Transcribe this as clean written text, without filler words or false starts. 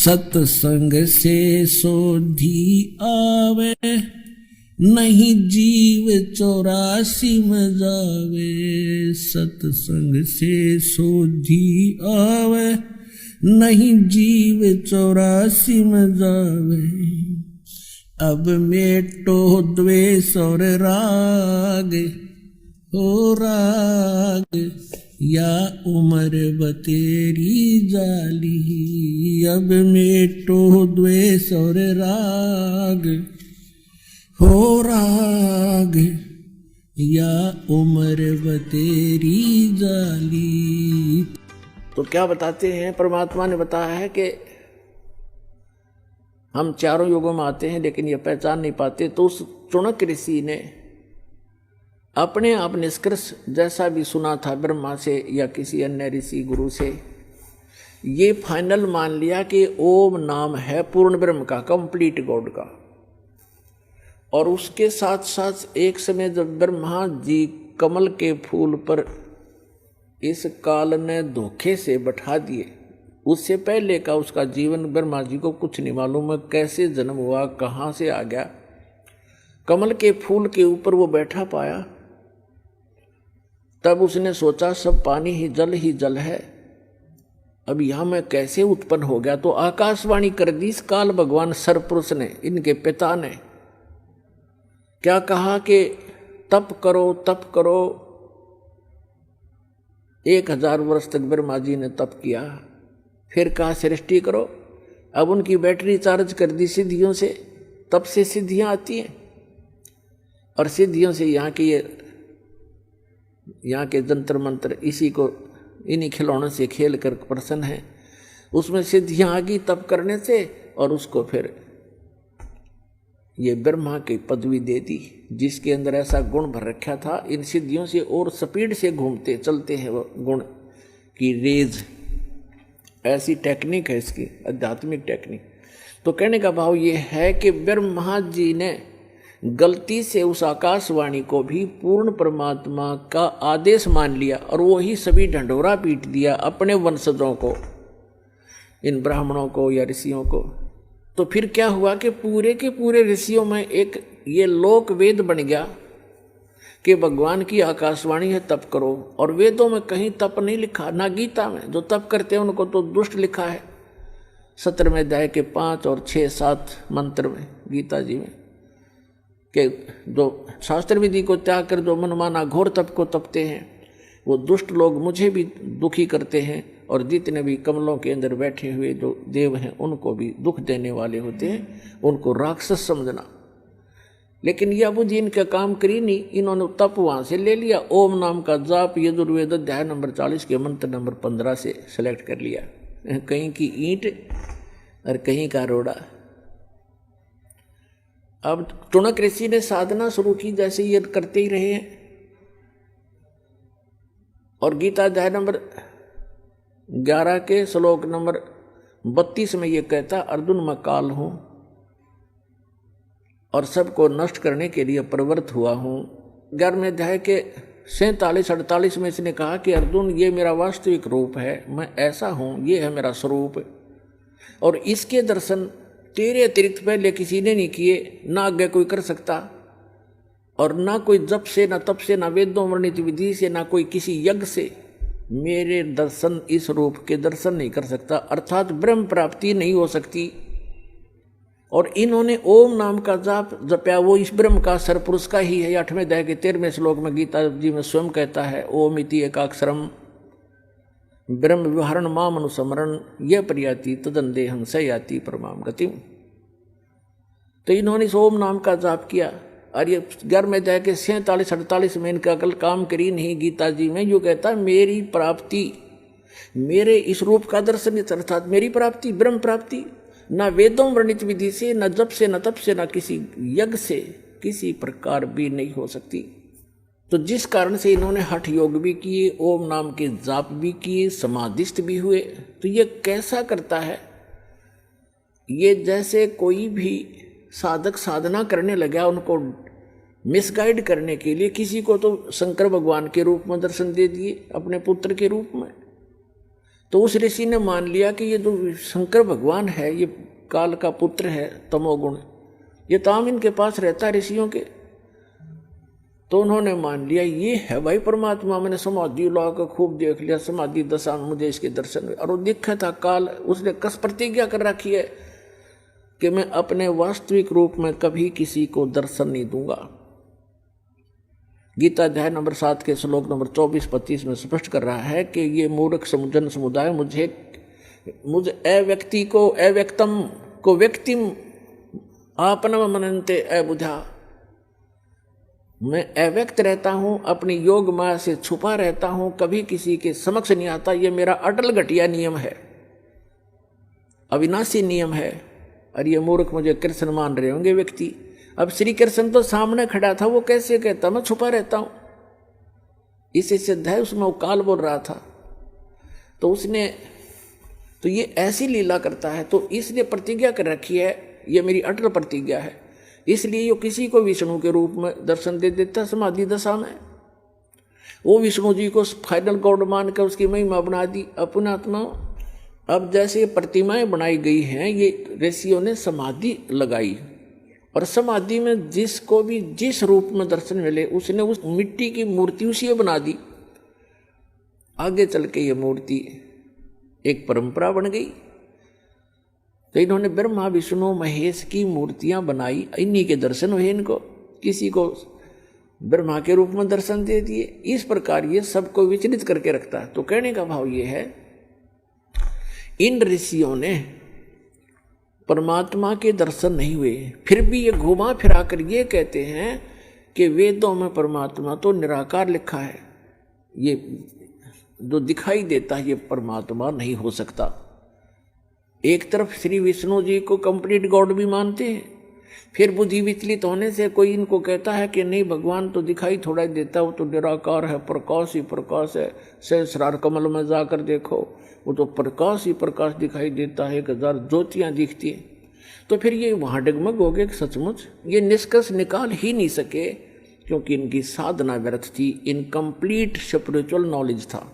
सत्संग से सोधी आवे, नहीं जीव 84 में जावे। सत्संग से सोधी आवे, नहीं जीव 84 में जावे। अब मेटो द्वेष और राग, हो राग या उम्र बतेरी जाली। अब मेटो द्वेष और राग, हो राग या उम्र बतेरी जाली। तो क्या बताते हैं, परमात्मा ने बताया है कि हम चारों युगों में आते हैं लेकिन ये पहचान नहीं पाते। तो उस चुनक ऋषि ने अपने आप निष्कर्ष जैसा भी सुना था ब्रह्मा से या किसी अन्य ऋषि गुरु से, ये फाइनल मान लिया कि ओम नाम है पूर्ण ब्रह्म का, कंप्लीट गॉड का। और उसके साथ साथ एक समय जब ब्रह्मा जी कमल के फूल पर इस काल ने धोखे से बैठा दिए, उससे पहले का उसका जीवन ब्रह्मा जी को कुछ नहीं मालूम है, कैसे जन्म हुआ, कहाँ से आ गया। कमल के फूल के ऊपर वो बैठा पाया, तब उसने सोचा सब पानी ही जल है, अब यहां मैं कैसे उत्पन्न हो गया। तो आकाशवाणी कर दी इस काल भगवान सरपुरुष ने, इनके पिता ने क्या कहा कि तप करो तप करो। 1000 वर्ष तक ब्रह्मा जी ने तप किया, फिर कहा सृष्टि करो। अब उनकी बैटरी चार्ज कर दी सिद्धियों से, तब से सिद्धियां आती हैं। और सिद्धियों से यहाँ के जंतर मंत्र इसी को, इन्हीं खिलौनों से खेल कर प्रसन्न है। उसमें सिद्धियां आ गई तप करने से, और उसको फिर ये ब्रह्मा की पदवी दे दी, जिसके अंदर ऐसा गुण भर रखा था। इन सिद्धियों से और स्पीड से घूमते चलते हैं वो गुण की रेज। ऐसी टेक्निक है इसकी, आध्यात्मिक टेक्निक। तो कहने का भाव ये है कि ब्रह्मा जी ने गलती से उस आकाशवाणी को भी पूर्ण परमात्मा का आदेश मान लिया, और वो ही सभी ढंढोरा पीट दिया अपने वंशजों को, इन ब्राह्मणों को या ऋषियों को। तो फिर क्या हुआ कि पूरे के पूरे ऋषियों में एक ये लोक वेद बन गया कि भगवान की आकाशवाणी है तप करो। और वेदों में कहीं तप नहीं लिखा, ना गीता में। जो तप करते हैं उनको तो दुष्ट लिखा है 17वें अध्याय के 5 और 6, 7 मंत्र में गीता जी में, कि जो शास्त्र विधि को त्याग कर जो मनमाना घोर तप को तपते हैं, वो दुष्ट लोग मुझे भी दुखी करते हैं, और जितने भी कमलों के अंदर बैठे हुए जो देव हैं उनको भी दुख देने वाले होते हैं, उनको राक्षस समझना। लेकिन यह बुद्धि इनका काम करी नहीं, इन्होंने तप वहाँ से ले लिया। ओम नाम का जाप यजुर्वेद अध्याय नंबर 40 के मंत्र नंबर 15 से सेलेक्ट कर लिया। कहीं की ईंट और कहीं का रोड़ा। अब टुणक ऋषि ने साधना शुरू की, जैसे ये करते ही रहे हैं। और गीता अध्याय नंबर 11 के श्लोक नंबर 32 में ये कहता, अर्जुन मैं काल हूं और सबको नष्ट करने के लिए प्रवृत्त हुआ हूं। 11वें अध्याय के 47-48 में इसने कहा कि अर्जुन ये मेरा वास्तविक रूप है, मैं ऐसा हूं, ये है मेरा स्वरूप, और इसके दर्शन तेरे अतिरिक्त पहले किसी ने नहीं किए, ना आगे कोई कर सकता, और ना कोई जप से, ना तप से, ना वेदों वर्णित विधि से, ना कोई किसी यज्ञ से मेरे दर्शन, इस रूप के दर्शन नहीं कर सकता, अर्थात ब्रह्म प्राप्ति नहीं हो सकती। और इन्होंने ओम नाम का जाप जपया, वो इस ब्रह्म का सरपुरुष का ही है। 8वें अध्याय के 13वें श्लोक में गीता जी में स्वयं कहता है, ओम इति एकाक्षरम ब्रह्म विहरण माम अनुसमरण यह प्रयाति तदंदेहं स याति परमाम गतिम। तो इन्होंने इस ओम नाम का जाप किया, और ये 11वें अध्याय के 47-48 में इनका कल काम करी नहीं। गीता जी में यो कहता, मेरी प्राप्ति, मेरे इस रूप का दर्शन, अर्थात मेरी प्राप्ति, ब्रह्म प्राप्ति, न वेदों वर्णित विधि से, न जप से, न तप से, न किसी यज्ञ से किसी प्रकार भी नहीं हो सकती। तो जिस कारण से इन्होंने हठ योग भी किए, ओम नाम के जाप भी किए, समाधिस्थ भी हुए। तो ये कैसा करता है, ये जैसे कोई भी साधक साधना करने लगा, उनको मिसगाइड करने के लिए किसी को तो शंकर भगवान के रूप में दर्शन दे दिए, अपने पुत्र के रूप में, तो उस ऋषि ने मान लिया कि ये जो शंकर भगवान है ये काल का पुत्र है, तमोगुण, ये ताम इनके पास रहता है ऋषियों के। तो उन्होंने मान लिया ये है भाई परमात्मा। मैंने समाधि ला कर खूब देख लिया, समाधि दशा में मुझे इसके दर्शन हुए। और वो दिखा था काल, उसने कस प्रतिज्ञा कर रखी है कि मैं अपने वास्तविक रूप में कभी किसी को दर्शन नहीं दूंगा। गीता अध्याय नंबर 7 के श्लोक नंबर 24-25 में स्पष्ट कर रहा है कि ये मूर्ख जन समुदाय मुझ अव्यक्ति को अव्यक्तम को व्यक्तिम आपनम मनन्ते अबुधा। मैं अव्यक्त रहता हूं, अपनी योग माया से छुपा रहता हूं, कभी किसी के समक्ष नहीं आता। ये मेरा अटल घटिया नियम है, अविनाशी नियम है। और ये मूर्ख मुझे कृष्ण मान रहे होंगे व्यक्ति। अब श्री कृष्ण तो सामने खड़ा था, वो कैसे कहता मैं छुपा रहता हूं। इसे सिद्ध है, उसमें वो काल बोल रहा था। तो उसने तो ये ऐसी लीला करता है, तो इसलिए प्रतिज्ञा कर रखी है, ये मेरी अटल प्रतिज्ञा है। इसलिए ये किसी को विष्णु के रूप में दर्शन दे देता समाधि दशा में। वो विष्णु जी को फाइनल गॉड मान कर उसकी महिमा बना दी अपने आत्मा। अब जैसे प्रतिमाएं बनाई गई हैं, ये ऋषियों ने समाधि लगाई, और समाधि में जिसको भी जिस रूप में दर्शन मिले उसने उस मिट्टी की मूर्ति उसी बना दी। आगे चल के ये मूर्ति एक परंपरा बन गई। तो इन्होंने ब्रह्मा विष्णु महेश की मूर्तियां बनाई, इन्हीं के दर्शन हुए इनको। किसी को ब्रह्मा के रूप में दर्शन दे दिए। इस प्रकार ये सबको विचलित करके रखता है। तो कहने का भाव ये है, इन ऋषियों ने परमात्मा के दर्शन नहीं हुए, फिर भी ये घुमा फिरा कर ये कहते हैं कि वेदों में परमात्मा तो निराकार लिखा है, ये जो दिखाई देता है ये परमात्मा नहीं हो सकता। एक तरफ श्री विष्णु जी को कंप्लीट गॉड भी मानते हैं, फिर बुद्धि विचलित होने से कोई इनको कहता है कि नहीं भगवान तो दिखाई थोड़ा ही देता, वो तो निराकार है, प्रकाश ही प्रकाश है। सहस्रार कमल में जाकर देखो, वो तो प्रकाश ही प्रकाश दिखाई देता है, 1000 ज्योतियाँ दिखती हैं। तो फिर ये वहाँ डगमग हो गए सचमुच। ये निष्कर्ष निकाल ही नहीं सके क्योंकि इनकी साधना व्यर्थ थी, इनकम्प्लीट स्पिरिचुअल नॉलेज था।